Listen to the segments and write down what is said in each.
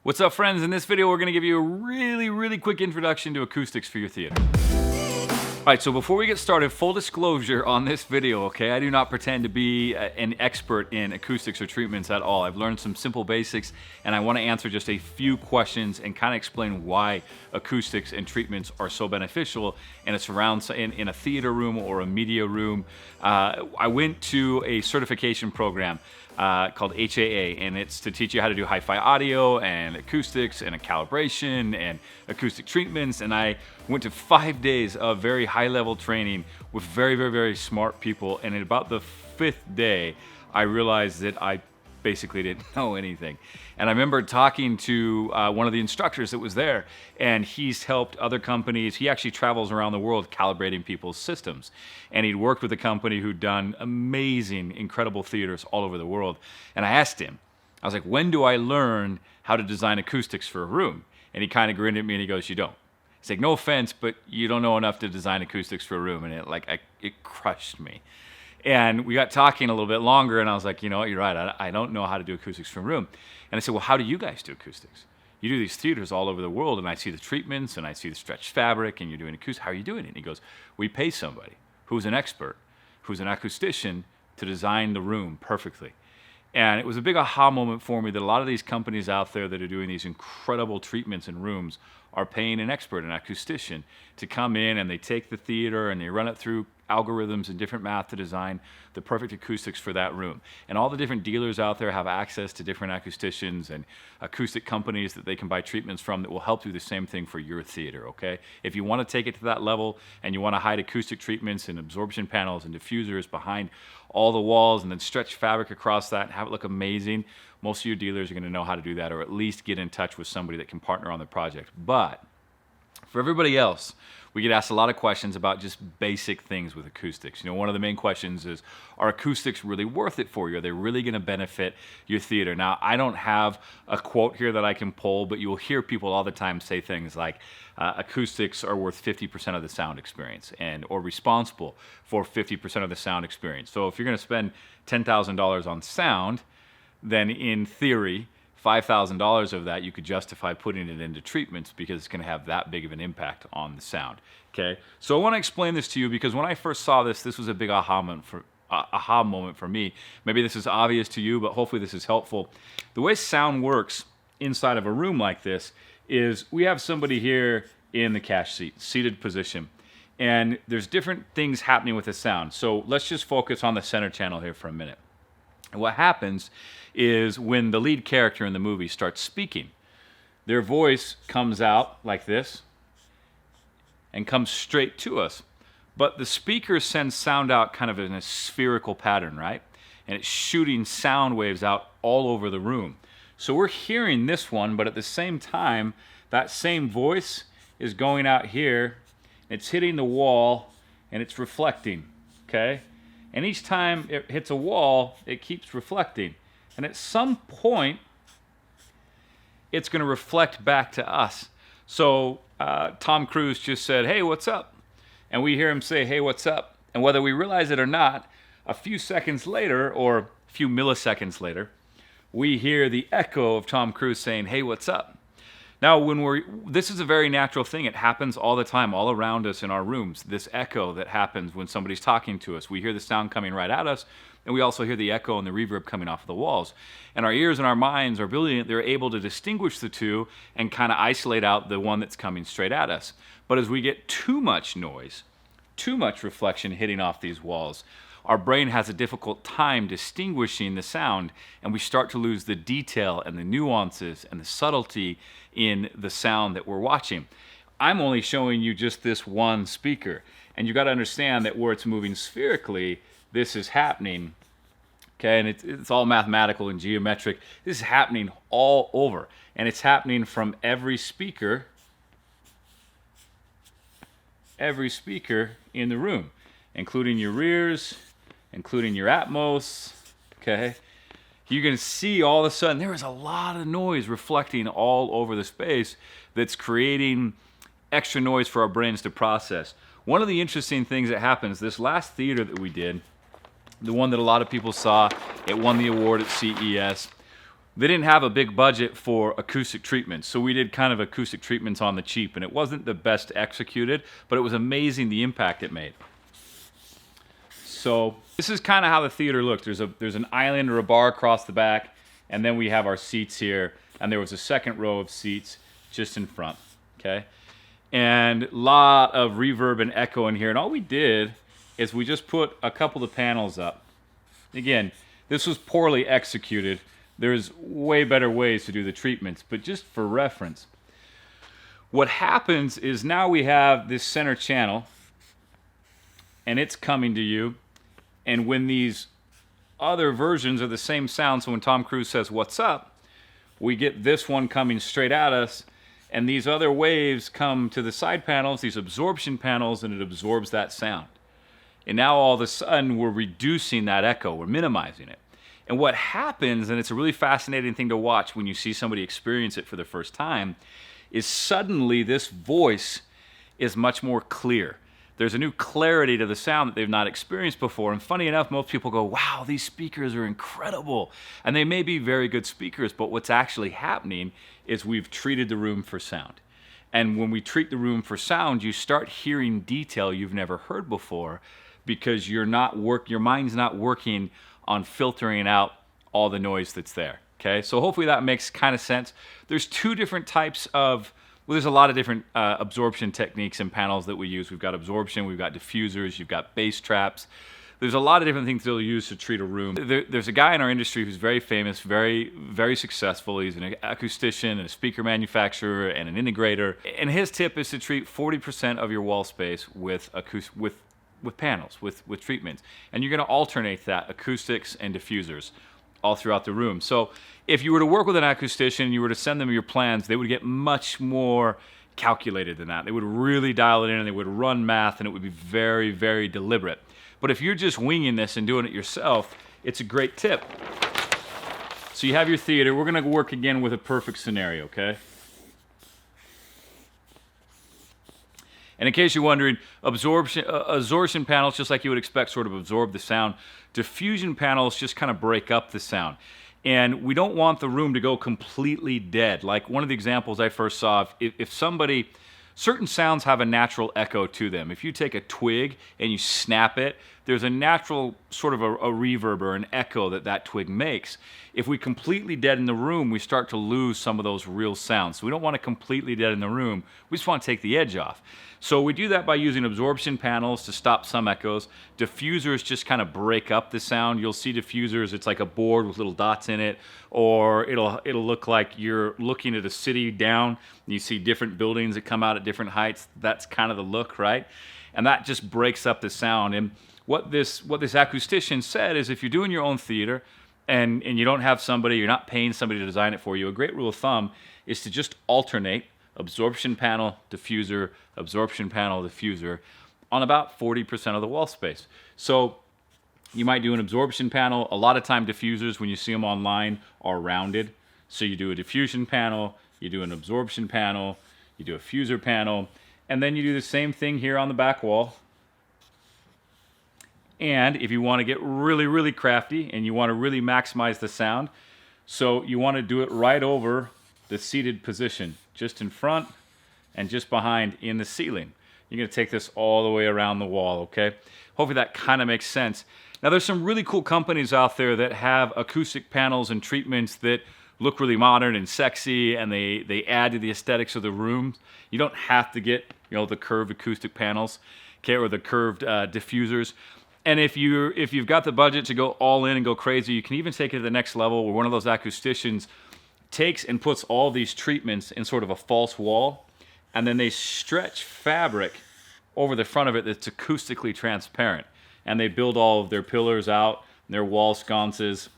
What's up, friends? In this video, we're gonna give you a really quick introduction to acoustics for your theater. All right, so before we get started, full disclosure on this video, okay? I do not pretend to be an expert in acoustics or treatments at all. I've learned some simple basics, and I wanna answer just a few questions and kind of explain why acoustics and treatments are so beneficial in a theater room or a media room. I went to a certification program called HAA, and it's to teach you how to do hi-fi audio and acoustics and a calibration and acoustic treatments. And I went to 5 days of very high-level training with very smart people. And at about the 5th day, I realized that I basically didn't know anything. And I remember talking to one of the instructors that was there, and he's helped other companies. He actually travels around the world calibrating people's systems. And he'd worked with a company who'd done amazing, incredible theaters all over the world. And I asked him, I was like, when do I learn how to design acoustics for a room? And he kind of grinned at me and he goes, you don't. He's like, no offense, but you don't know enough to design acoustics for a room. And it crushed me. And we got talking a little bit longer, and I was like, you know what, you're right. I don't know how to do acoustics for a room. And I said, well, how do you guys do acoustics? You do these theaters all over the world, and I see the treatments, and I see the stretched fabric, and you're doing acoustics. How are you doing it? And he goes, we pay somebody who's an expert, who's an acoustician, to design the room perfectly. And it was a big aha moment for me that a lot of these companies out there that are doing these incredible treatments in rooms are paying an expert, an acoustician, to come in, and they take the theater and they run it through algorithms and different math to design the perfect acoustics for that room. And all the different dealers out there have access to different acousticians and acoustic companies that they can buy treatments from that will help do the same thing for your theater, okay? If you want to take it to that level and you want to hide acoustic treatments and absorption panels and diffusers behind all the walls and then stretch fabric across that and have it look amazing, most of your dealers are going to know how to do that, or at least get in touch with somebody that can partner on the project. But for everybody else, we get asked a lot of questions about just basic things with acoustics. You know, one of the main questions is, are acoustics really worth it for you? Are they really going to benefit your theater? Now, I don't have a quote here that I can pull, but you'll hear people all the time say things like, acoustics are worth 50% of the sound experience, or responsible for 50% of the sound experience. So if you're going to spend $10,000 on sound, then in theory, $5,000 of that you could justify putting it into treatments because it's going to have that big of an impact on the sound. Okay, so I want to explain this to you because when I first saw this was a big aha moment for me. Maybe this is obvious to you, but hopefully this is helpful. The way sound works inside of a room like this is we have somebody here in the cash seat, seated position, and there's different things happening with the sound. So let's just focus on the center channel here for a minute. And what happens is when the lead character in the movie starts speaking, their voice comes out like this and comes straight to us. But the speaker sends sound out kind of in a spherical pattern, right? And it's shooting sound waves out all over the room. So we're hearing this one, but at the same time, that same voice is going out here, it's hitting the wall, and it's reflecting, okay? And each time it hits a wall, it keeps reflecting. And at some point, it's going to reflect back to us. So Tom Cruise just said, hey, what's up? And we hear him say, hey, what's up? And whether we realize it or not, a few seconds later, or a few milliseconds later, we hear the echo of Tom Cruise saying, hey, what's up? Now, this is a very natural thing. It happens all the time, all around us in our rooms. This echo that happens when somebody's talking to us. We hear the sound coming right at us, and we also hear the echo and the reverb coming off of the walls. And our ears and our minds are brilliant. They're able to distinguish the two and kind of isolate out the one that's coming straight at us. But as we get too much noise, too much reflection hitting off these walls, our brain has a difficult time distinguishing the sound, and we start to lose the detail and the nuances and the subtlety in the sound that we're watching. I'm only showing you just this one speaker, and you got to understand that where it's moving spherically, this is happening, okay, and it's all mathematical and geometric. This is happening all over, and it's happening from every speaker in the room, including your rears, including your Atmos, okay? You're going to see all of a sudden there is a lot of noise reflecting all over the space that's creating extra noise for our brains to process. One of the interesting things that happens, this last theater that we did, the one that a lot of people saw, it won the award at CES. they didn't have a big budget for acoustic treatments. So we did kind of acoustic treatments on the cheap, and it wasn't the best executed, but it was amazing the impact it made. So this is kind of how the theater looked. There's an island or a bar across the back, and then we have our seats here, and there was a second row of seats just in front, okay? And a lot of reverb and echo in here, and all we did is we just put a couple of panels up. Again, this was poorly executed. There's way better ways to do the treatments, but just for reference, what happens is now we have this center channel, and it's coming to you. And when these other versions of the same sound, so when Tom Cruise says, "What's up?" we get this one coming straight at us, and these other waves come to the side panels, these absorption panels, and it absorbs that sound. And now all of a sudden, we're reducing that echo, we're minimizing it. And what happens, and it's a really fascinating thing to watch when you see somebody experience it for the first time, is suddenly this voice is much more clear. There's a new clarity to the sound that they've not experienced before. And funny enough, most people go, "Wow, these speakers are incredible." And they may be very good speakers, but what's actually happening is we've treated the room for sound. And when we treat the room for sound, you start hearing detail you've never heard before, because your mind's not working on filtering out all the noise that's there. Okay, so hopefully that makes kind of sense. There's two different types of, well, there's a lot of different absorption techniques and panels that we use. We've got absorption, we've got diffusers, you've got bass traps. There's a lot of different things they'll use to treat a room. There's a guy in our industry who's very famous, very, very successful. He's an acoustician and a speaker manufacturer and an integrator. And his tip is to treat 40% of your wall space with panels, with treatments. And you're gonna alternate that, acoustics and diffusers, all throughout the room. So if you were to work with an acoustician and you were to send them your plans, they would get much more calculated than that. They would really dial it in, and they would run math, and it would be very, very deliberate. But if you're just winging this and doing it yourself, it's a great tip. So you have your theater. We're gonna work again with a perfect scenario, okay? And in case you're wondering, absorption panels, just like you would expect, sort of absorb the sound. Diffusion panels just kind of break up the sound. And we don't want the room to go completely dead. Like one of the examples I first saw, if certain sounds have a natural echo to them. If you take a twig and you snap it, there's a natural sort of a reverb or an echo that twig makes. If we completely deaden the room, we start to lose some of those real sounds. So we don't want to completely deaden the room. We just want to take the edge off. So we do that by using absorption panels to stop some echoes. Diffusers just kind of break up the sound. You'll see diffusers, it's like a board with little dots in it, or it'll look like you're looking at a city down, and you see different buildings that come out at different heights. That's kind of the look, right? And that just breaks up the sound. And what this acoustician said is, if you're doing your own theater and you don't have somebody, you're not paying somebody to design it for you, a great rule of thumb is to just alternate absorption panel, diffuser, absorption panel, diffuser on about 40% of the wall space. So you might do an absorption panel. A lot of time diffusers, when you see them online, are rounded. So you do a diffusion panel, you do an absorption panel, you do a diffuser panel, and then you do the same thing here on the back wall. And if you want to get really, really crafty and you want to really maximize the sound, so you want to do it right over the seated position, just in front and just behind in the ceiling. You're going to take this all the way around the wall, okay? Hopefully that kind of makes sense. Now there's some really cool companies out there that have acoustic panels and treatments that look really modern and sexy, and they add to the aesthetics of the room. You don't have to get, the curved acoustic panels, okay, or the curved diffusers. And if you've got the budget to go all in and go crazy, you can even take it to the next level, where one of those acousticians takes and puts all these treatments in sort of a false wall, and then they stretch fabric over the front of it that's acoustically transparent. And they build all of their pillars out, their wall sconces,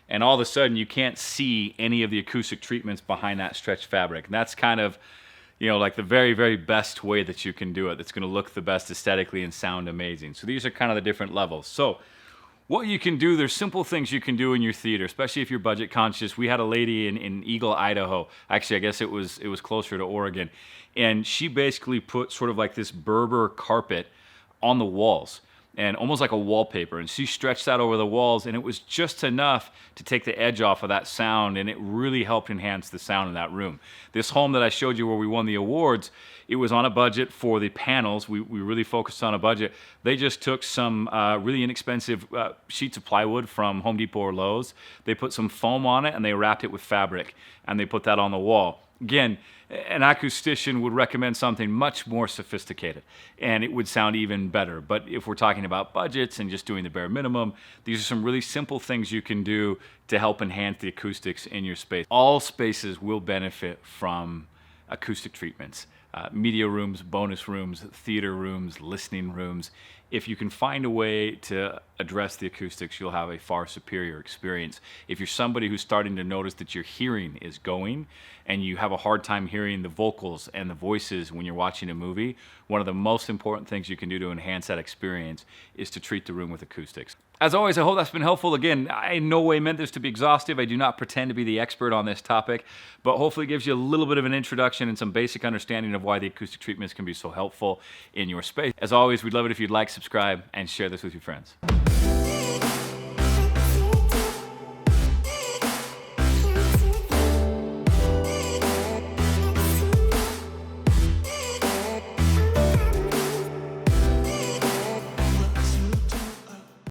and all of a sudden you can't see any of the acoustic treatments behind that stretched fabric. And that's kind of, like the very, very best way that you can do it. That's going to look the best aesthetically and sound amazing. So these are kind of the different levels. So what you can do, there's simple things you can do in your theater, especially if you're budget conscious. We had a lady in Eagle, Idaho. Actually, I guess it was closer to Oregon. And she basically put sort of like this Berber carpet on the walls. and almost like a wallpaper. And she stretched that over the walls, and it was just enough to take the edge off of that sound, and it really helped enhance the sound in that room. This home that I showed you where we won the awards, it was on a budget for the panels. We really focused on a budget. They just took some really inexpensive sheets of plywood from Home Depot or Lowe's. They put some foam on it, and they wrapped it with fabric, and they put that on the wall. Again, an acoustician would recommend something much more sophisticated, and it would sound even better. But if we're talking about budgets and just doing the bare minimum, these are some really simple things you can do to help enhance the acoustics in your space. All spaces will benefit from acoustic treatments. Media rooms, bonus rooms, theater rooms, listening rooms. If you can find a way to address the acoustics, you'll have a far superior experience. If you're somebody who's starting to notice that your hearing is going and you have a hard time hearing the vocals and the voices when you're watching a movie, one of the most important things you can do to enhance that experience is to treat the room with acoustics. As always, I hope that's been helpful. Again, I in no way meant this to be exhaustive. I do not pretend to be the expert on this topic, but hopefully it gives you a little bit of an introduction and some basic understanding of why the acoustic treatments can be so helpful in your space. As always, we'd love it if you'd like, subscribe, and share this with your friends.